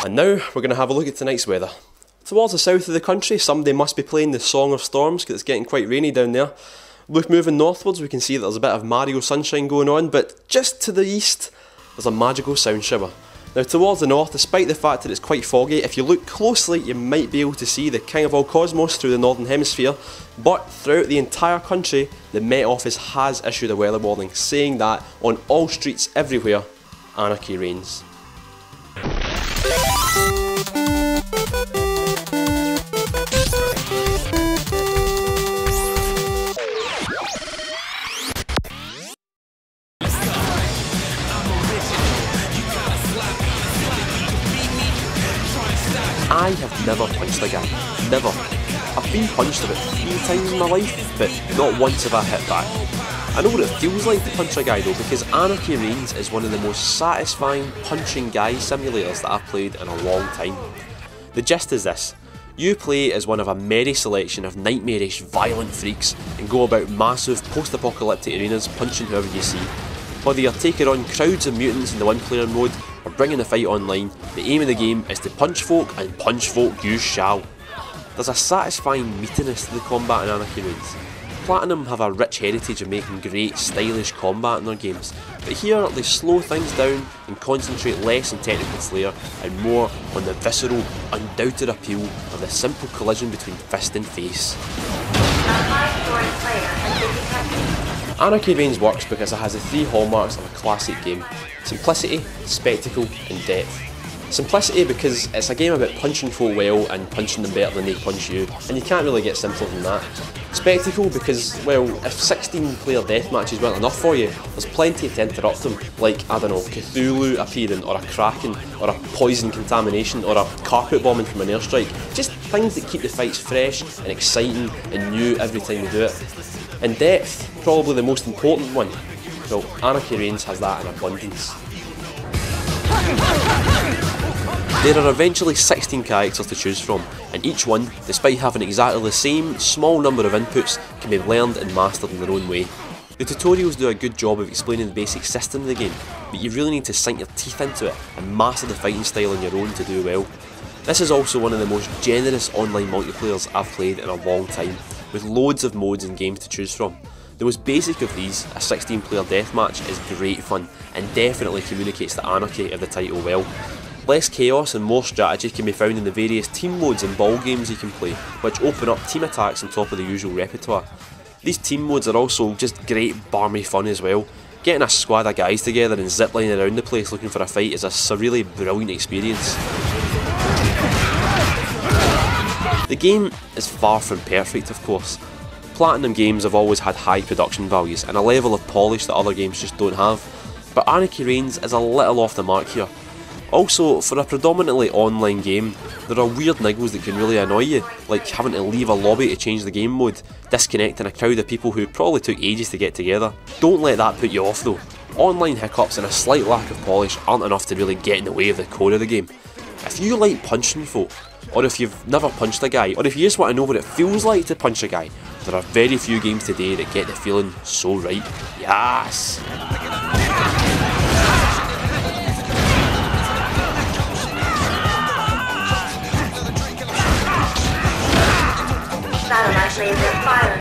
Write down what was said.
And now we're going to have a look at tonight's weather. Towards the south of the country, somebody must be playing the Song of Storms because it's getting quite rainy down there. Look, moving northwards, we can see that there's a bit of Mario sunshine going on, but just to the east, there's a magical sound shower. Now towards the north, despite the fact that it's quite foggy, if you look closely you might be able to see the King of all Cosmos through the northern hemisphere, but throughout the entire country the Met Office has issued a weather warning saying that on all streets everywhere, anarchy reigns. I have never punched a guy. Never. I've been punched about 3 times in my life, but not once have I hit back. I know what it feels like to punch a guy though, because Anarchy Reigns is one of the most satisfying punching guy simulators that I've played in a long time. The gist is this: you play as one of a merry selection of nightmarish, violent freaks and go about massive post-apocalyptic arenas punching whoever you see. Whether you're taking on crowds of mutants in the one-player mode or bringing the fight online, the aim of the game is to punch folk, and punch folk you shall. There's a satisfying meatiness to the combat in Anarchy Reigns. Platinum have a rich heritage of making great, stylish combat in their games, but here they slow things down and concentrate less on technical flair and more on the visceral, undoubted appeal of the simple collision between fist and face. Anarchy Reigns works because it has the 3 hallmarks of a classic game: simplicity, spectacle and depth. Simplicity because it's a game about punching folk well and punching them better than they punch you, and you can't really get simpler than that. Spectacle because, well, if 16-player deathmatches weren't enough for you, there's plenty to interrupt them, like, I don't know, Cthulhu appearing, or a Kraken, or a poison contamination, or a carpet bombing from an airstrike. Just things that keep the fights fresh and exciting and new every time you do it. And depth, probably the most important one. Well, Anarchy Reigns has that in abundance. There are eventually 16 characters to choose from, and each one, despite having exactly the same small number of inputs, can be learned and mastered in their own way. The tutorials do a good job of explaining the basic system of the game, but you really need to sink your teeth into it and master the fighting style on your own to do well. This is also one of the most generous online multiplayers I've played in a long time, with loads of modes and games to choose from. The most basic of these, a 16-player deathmatch, is great fun and definitely communicates the anarchy of the title well. Less chaos and more strategy can be found in the various team modes and ball games you can play, which open up team attacks on top of the usual repertoire. These team modes are also just great barmy fun as well. Getting a squad of guys together and ziplining around the place looking for a fight is a surreally brilliant experience. The game is far from perfect, of course. Platinum games have always had high production values and a level of polish that other games just don't have, but Anarchy Reigns is a little off the mark here. Also, for a predominantly online game, there are weird niggles that can really annoy you, like having to leave a lobby to change the game mode, disconnecting a crowd of people who probably took ages to get together. Don't let that put you off though. Online hiccups and a slight lack of polish aren't enough to really get in the way of the core of the game. If you like punching folk, or if you've never punched a guy, or if you just want to know what it feels like to punch a guy, there are very few games today that get the feeling so right. Yes! Satellite laser firing.